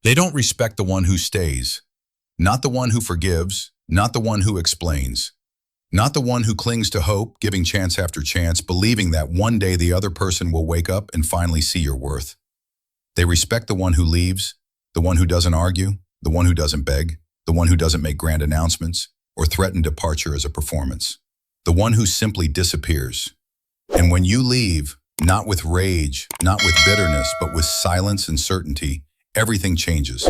They don't respect the one who stays, not the one who forgives, not the one who explains, not the one who clings to hope, giving chance after chance, believing that one day the other person will wake up and finally see your worth. They respect the one who leaves, the one who doesn't argue, the one who doesn't beg, the one who doesn't make grand announcements or threaten departure as a performance, the one who simply disappears. And when you leave, not with rage, not with bitterness, but with silence and certainty, everything changes.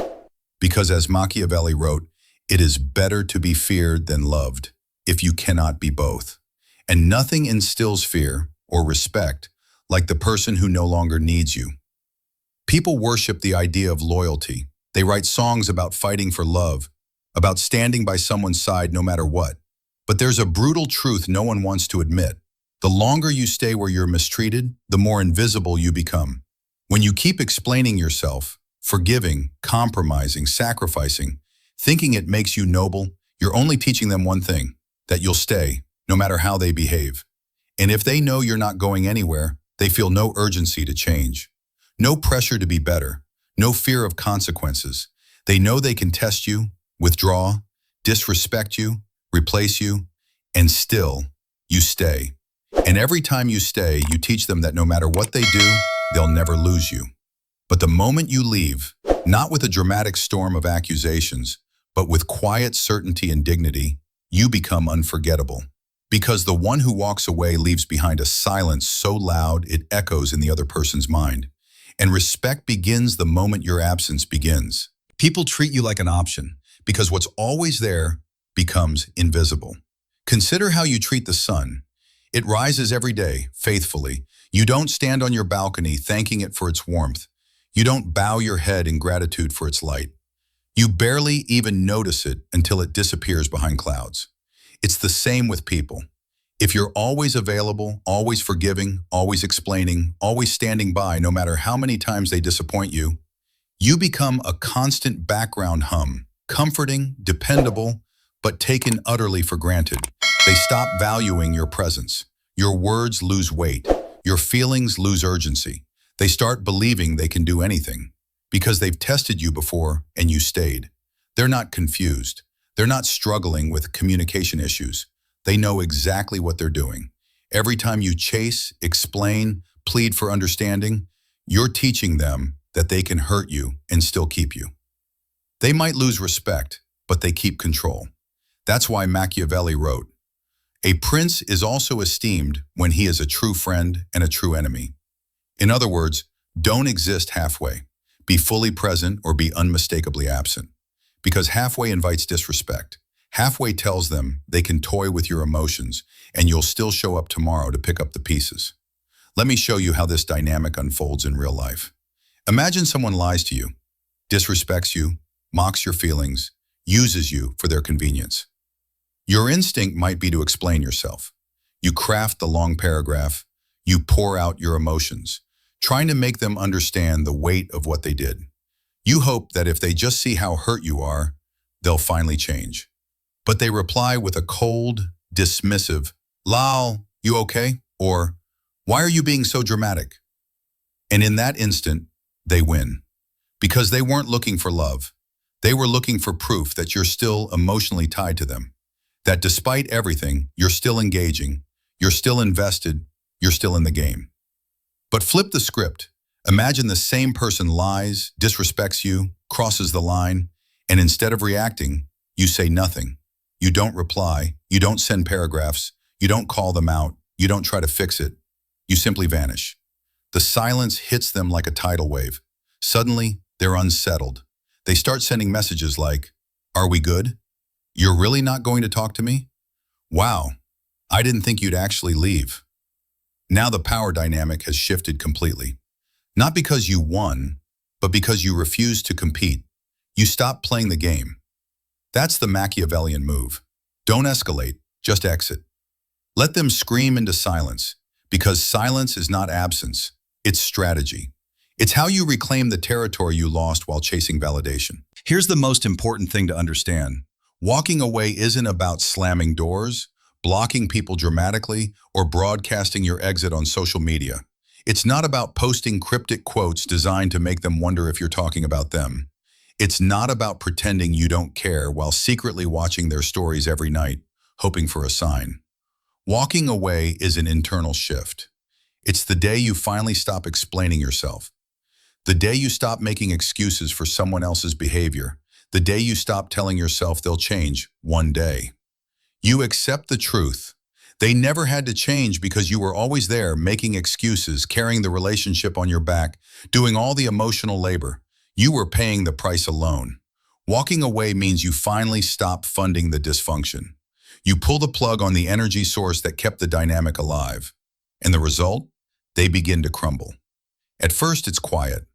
Because as Machiavelli wrote, it is better to be feared than loved if you cannot be both. And nothing instills fear or respect like the person who no longer needs you. People worship the idea of loyalty. They write songs about fighting for love, about standing by someone's side no matter what. But there's a brutal truth no one wants to admit. The longer you stay where you're mistreated, the more invisible you become. When you keep explaining yourself, forgiving, compromising, sacrificing, thinking it makes you noble, you're only teaching them one thing, that you'll stay, no matter how they behave. And if they know you're not going anywhere, they feel no urgency to change. No pressure to be better, no fear of consequences. They know they can test you, withdraw, disrespect you, replace you, and still, you stay. And every time you stay, you teach them that no matter what they do, they'll never lose you. But the moment you leave, not with a dramatic storm of accusations, but with quiet certainty and dignity, you become unforgettable. Because the one who walks away leaves behind a silence so loud it echoes in the other person's mind. And respect begins the moment your absence begins. People treat you like an option because what's always there becomes invisible. Consider how you treat the sun. It rises every day, faithfully. You don't stand on your balcony thanking it for its warmth. You don't bow your head in gratitude for its light. You barely even notice it until it disappears behind clouds. It's the same with people. If you're always available, always forgiving, always explaining, always standing by, no matter how many times they disappoint you, you become a constant background hum, comforting, dependable, but taken utterly for granted. They stop valuing your presence. Your words lose weight. Your feelings lose urgency. They start believing they can do anything because they've tested you before and you stayed. They're not confused. They're not struggling with communication issues. They know exactly what they're doing. Every time you chase, explain, plead for understanding, you're teaching them that they can hurt you and still keep you. They might lose respect, but they keep control. That's why Machiavelli wrote, "A prince is also esteemed when he is a true friend and a true enemy." In other words, don't exist halfway. Be fully present or be unmistakably absent. Because halfway invites disrespect. Halfway tells them they can toy with your emotions and you'll still show up tomorrow to pick up the pieces. Let me show you how this dynamic unfolds in real life. Imagine someone lies to you, disrespects you, mocks your feelings, uses you for their convenience. Your instinct might be to explain yourself. You craft the long paragraph, you pour out your emotions, trying to make them understand the weight of what they did. You hope that if they just see how hurt you are, they'll finally change. But they reply with a cold, dismissive, "Lol, you okay?" Or, "Why are you being so dramatic?" And in that instant, they win. Because they weren't looking for love. They were looking for proof that you're still emotionally tied to them. That despite everything, you're still engaging, you're still invested, you're still in the game. But flip the script. Imagine the same person lies, disrespects you, crosses the line, and instead of reacting, you say nothing. You don't reply, you don't send paragraphs, you don't call them out, you don't try to fix it. You simply vanish. The silence hits them like a tidal wave. Suddenly, they're unsettled. They start sending messages like, "Are we good? You're really not going to talk to me? Wow, I didn't think you'd actually leave." Now the power dynamic has shifted completely. Not because you won, but because you refused to compete. You stopped playing the game. That's the Machiavellian move. Don't escalate, just exit. Let them scream into silence, because silence is not absence, it's strategy. It's how you reclaim the territory you lost while chasing validation. Here's the most important thing to understand. Walking away isn't about slamming doors, blocking people dramatically, or broadcasting your exit on social media. It's not about posting cryptic quotes designed to make them wonder if you're talking about them. It's not about pretending you don't care while secretly watching their stories every night, hoping for a sign. Walking away is an internal shift. It's the day you finally stop explaining yourself. The day you stop making excuses for someone else's behavior. The day you stop telling yourself they'll change one day. You accept the truth. They never had to change because you were always there, making excuses, carrying the relationship on your back, doing all the emotional labor. You were paying the price alone. Walking away means you finally stop funding the dysfunction. You pull the plug on the energy source that kept the dynamic alive. And the result? They begin to crumble. At first, it's quiet.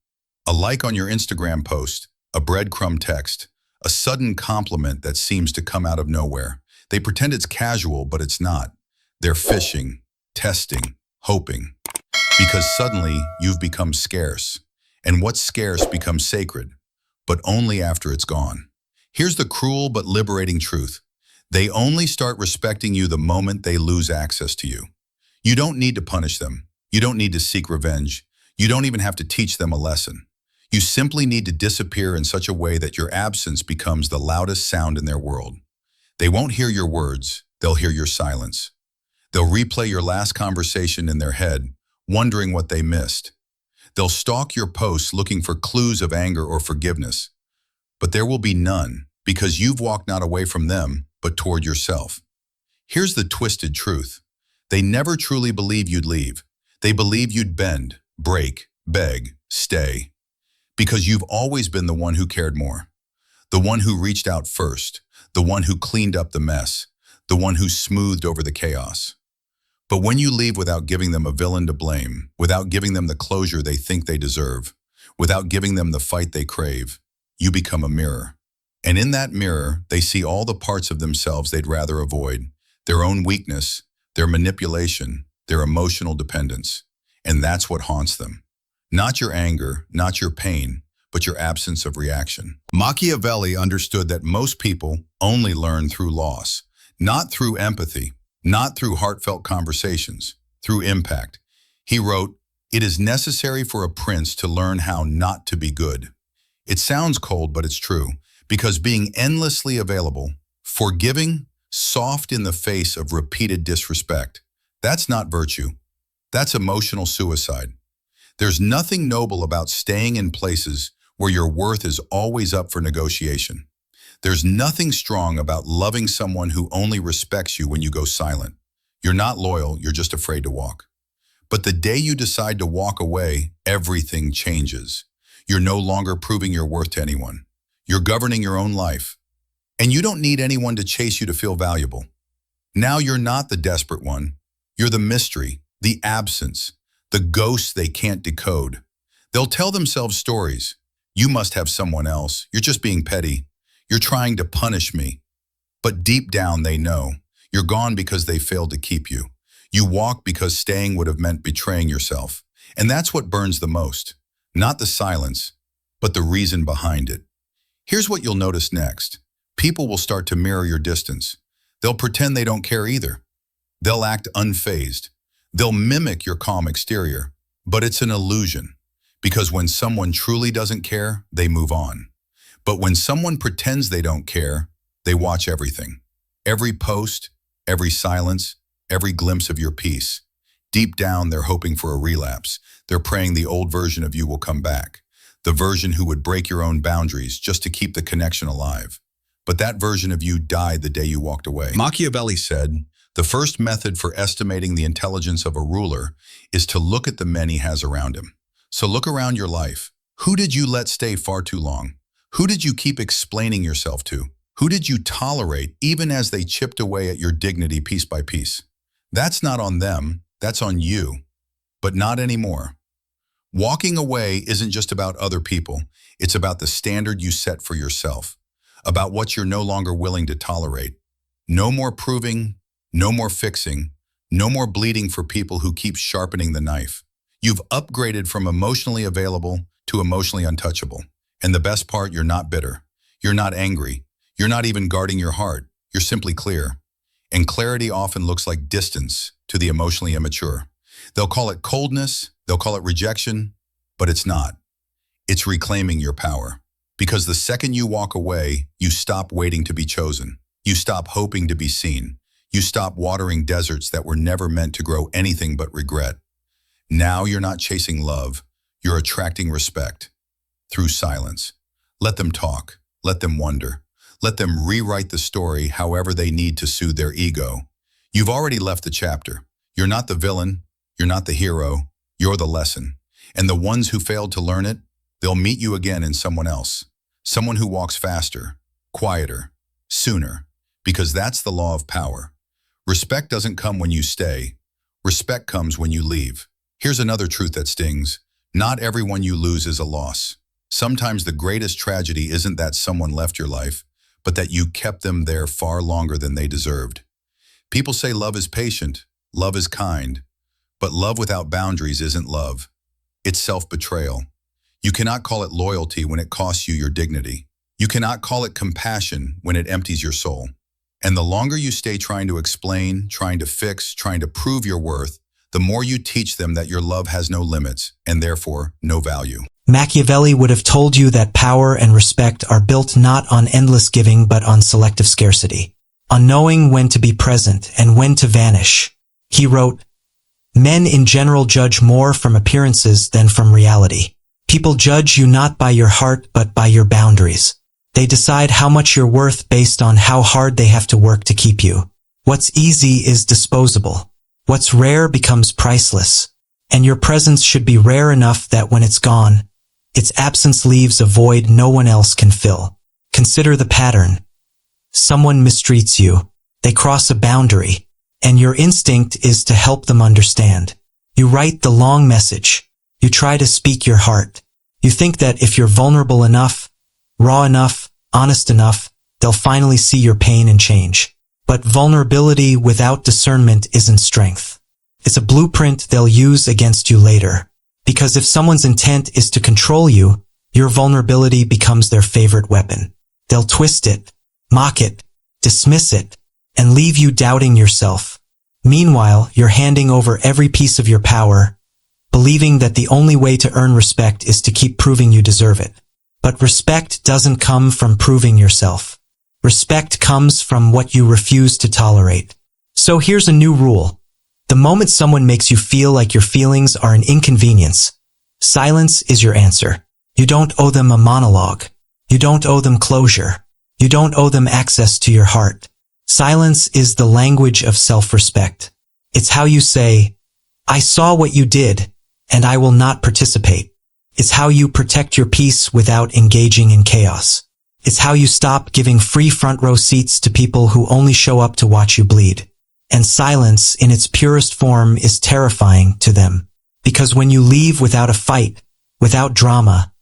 A like on your Instagram post, a breadcrumb text, a sudden compliment that seems to come out of nowhere. They pretend it's casual, but it's not. They're fishing, testing, hoping. Because suddenly, you've become scarce. And what's scarce becomes sacred, but only after it's gone. Here's the cruel but liberating truth. They only start respecting you the moment they lose access to you. You don't need to punish them. You don't need to seek revenge. You don't even have to teach them a lesson. You simply need to disappear in such a way that your absence becomes the loudest sound in their world. They won't hear your words, they'll hear your silence. They'll replay your last conversation in their head, wondering what they missed. They'll stalk your posts looking for clues of anger or forgiveness. But there will be none, because you've walked not away from them, but toward yourself. Here's the twisted truth. They never truly believe you'd leave. They believe you'd bend, break, beg, stay. Because you've always been the one who cared more. The one who reached out first. The one who cleaned up the mess. The one who smoothed over the chaos. But when you leave without giving them a villain to blame, without giving them the closure they think they deserve, without giving them the fight they crave, you become a mirror. And in that mirror, they see all the parts of themselves they'd rather avoid, their own weakness, their manipulation, their emotional dependence. And that's what haunts them. Not your anger, not your pain, but your absence of reaction. Machiavelli understood that most people only learn through loss, not through empathy, not through heartfelt conversations, through impact. He wrote, "It is necessary for a prince to learn how not to be good." It sounds cold, but it's true, because being endlessly available, forgiving, soft in the face of repeated disrespect, that's not virtue. That's emotional suicide. There's nothing noble about staying in places where your worth is always up for negotiation. There's nothing strong about loving someone who only respects you when you go silent. You're not loyal, you're just afraid to walk. But the day you decide to walk away, everything changes. You're no longer proving your worth to anyone. You're governing your own life. And you don't need anyone to chase you to feel valuable. Now you're not the desperate one. You're the mystery, the absence, the ghost they can't decode. They'll tell themselves stories. You must have someone else. You're just being petty. You're trying to punish me. But deep down they know. You're gone because they failed to keep you. You walk because staying would have meant betraying yourself. And that's what burns the most. Not the silence, but the reason behind it. Here's what you'll notice next. People will start to mirror your distance. They'll pretend they don't care either. They'll act unfazed. They'll mimic your calm exterior. But it's an illusion. Because when someone truly doesn't care, they move on. But when someone pretends they don't care, they watch everything. Every post, every silence, every glimpse of your peace. Deep down, they're hoping for a relapse. They're praying the old version of you will come back. The version who would break your own boundaries just to keep the connection alive. But that version of you died the day you walked away. Machiavelli said, the first method for estimating the intelligence of a ruler is to look at the men he has around him. So look around your life. Who did you let stay far too long? Who did you keep explaining yourself to? Who did you tolerate even as they chipped away at your dignity piece by piece? That's not on them, that's on you. But not anymore. Walking away isn't just about other people. It's about the standard you set for yourself. About what you're no longer willing to tolerate. No more proving, no more fixing, no more bleeding for people who keep sharpening the knife. You've upgraded from emotionally available to emotionally untouchable. And the best part, you're not bitter. You're not angry. You're not even guarding your heart. You're simply clear. And clarity often looks like distance to the emotionally immature. They'll call it coldness, they'll call it rejection, but it's not. It's reclaiming your power. Because the second you walk away, you stop waiting to be chosen. You stop hoping to be seen. You stop watering deserts that were never meant to grow anything but regret. Now you're not chasing love, you're attracting respect. Through silence. Let them talk. Let them wonder. Let them rewrite the story however they need to soothe their ego. You've already left the chapter. You're not the villain. You're not the hero. You're the lesson. And the ones who failed to learn it, they'll meet you again in someone else. Someone who walks faster, quieter, sooner. Because that's the law of power. Respect doesn't come when you stay. Respect comes when you leave. Here's another truth that stings. Not everyone you lose is a loss. Sometimes the greatest tragedy isn't that someone left your life, but that you kept them there far longer than they deserved. People say love is patient, love is kind, but love without boundaries isn't love. It's self-betrayal. You cannot call it loyalty when it costs you your dignity. You cannot call it compassion when it empties your soul. And the longer you stay trying to explain, trying to fix, trying to prove your worth, the more you teach them that your love has no limits and therefore no value. Machiavelli would have told you that power and respect are built not on endless giving but on selective scarcity, on knowing when to be present and when to vanish. He wrote, "Men in general judge more from appearances than from reality. People judge you not by your heart but by your boundaries. They decide how much you're worth based on how hard they have to work to keep you. What's easy is disposable. What's rare becomes priceless. And your presence should be rare enough that when it's gone, its absence leaves a void no one else can fill. Consider the pattern. Someone mistreats you. They cross a boundary, and your instinct is to help them understand. You write the long message. You try to speak your heart. You think that if you're vulnerable enough, raw enough, honest enough, they'll finally see your pain and change. But vulnerability without discernment isn't strength. It's a blueprint they'll use against you later. Because if someone's intent is to control you, your vulnerability becomes their favorite weapon. They'll twist it, mock it, dismiss it, and leave you doubting yourself. Meanwhile, you're handing over every piece of your power, believing that the only way to earn respect is to keep proving you deserve it. But respect doesn't come from proving yourself. Respect comes from what you refuse to tolerate. So here's a new rule. The moment someone makes you feel like your feelings are an inconvenience, silence is your answer. You don't owe them a monologue. You don't owe them closure. You don't owe them access to your heart. Silence is the language of self-respect. It's how you say, "I saw what you did, and I will not participate." It's how you protect your peace without engaging in chaos. It's how you stop giving free front row seats to people who only show up to watch you bleed. And silence, in its purest form, is terrifying to them. Because when you leave without a fight, without drama,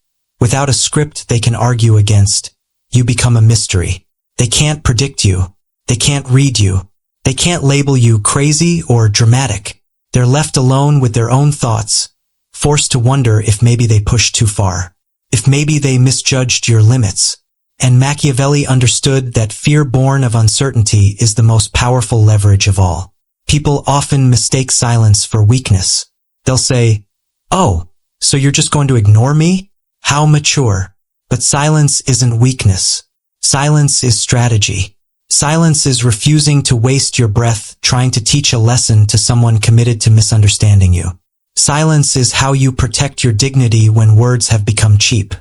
without a script they can argue against, you become a mystery. They can't predict you. They can't read you. They can't label you crazy or dramatic. They're left alone with their own thoughts, forced to wonder if maybe they pushed too far, if maybe they misjudged your limits. And Machiavelli understood that fear born of uncertainty is the most powerful leverage of all. People often mistake silence for weakness. They'll say, "Oh, so you're just going to ignore me? How mature." But silence isn't weakness. Silence is strategy. Silence is refusing to waste your breath trying to teach a lesson to someone committed to misunderstanding you. Silence is how you protect your dignity when words have become cheap.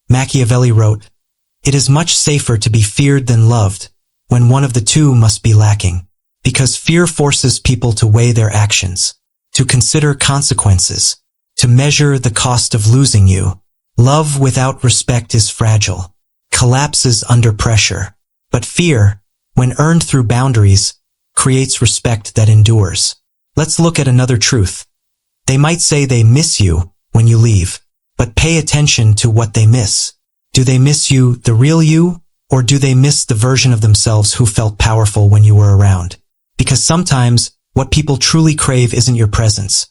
Machiavelli wrote, "It is much safer to be feared than loved, when one of the two must be lacking. Because fear forces people to weigh their actions, to consider consequences, to measure the cost of losing you. Love without respect is fragile, collapses under pressure. But fear, when earned through boundaries, creates respect that endures." Let's look at another truth. They might say they miss you when you leave, but pay attention to what they miss. Do they miss you, the real you, or do they miss the version of themselves who felt powerful when you were around? Because sometimes what people truly crave isn't your presence,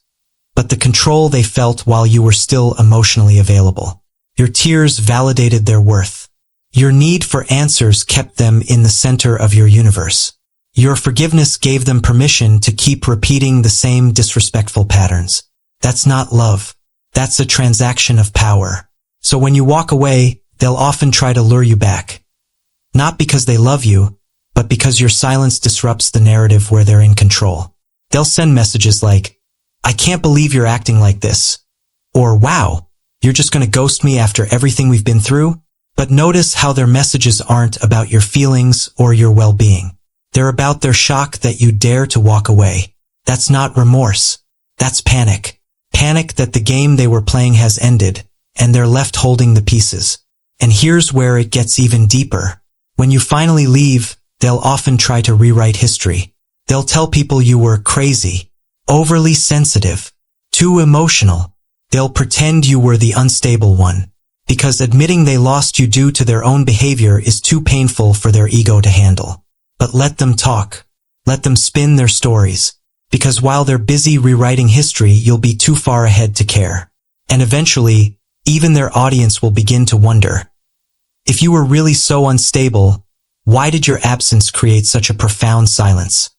but the control they felt while you were still emotionally available. Your tears validated their worth. Your need for answers kept them in the center of your universe. Your forgiveness gave them permission to keep repeating the same disrespectful patterns. That's not love. That's a transaction of power. So when you walk away, they'll often try to lure you back. Not because they love you, but because your silence disrupts the narrative where they're in control. They'll send messages like, "I can't believe you're acting like this," or "Wow, you're just going to ghost me after everything we've been through?" But notice how their messages aren't about your feelings or your well-being. They're about their shock that you dare to walk away. That's not remorse. That's panic. Panic that the game they were playing has ended, and they're left holding the pieces. And here's where it gets even deeper. When you finally leave, they'll often try to rewrite history. They'll tell people you were crazy, overly sensitive, too emotional. They'll pretend you were the unstable one, because admitting they lost you due to their own behavior is too painful for their ego to handle. But let them talk. Let them spin their stories. Because while they're busy rewriting history, you'll be too far ahead to care. And eventually, even their audience will begin to wonder, if you were really so unstable, why did your absence create such a profound silence?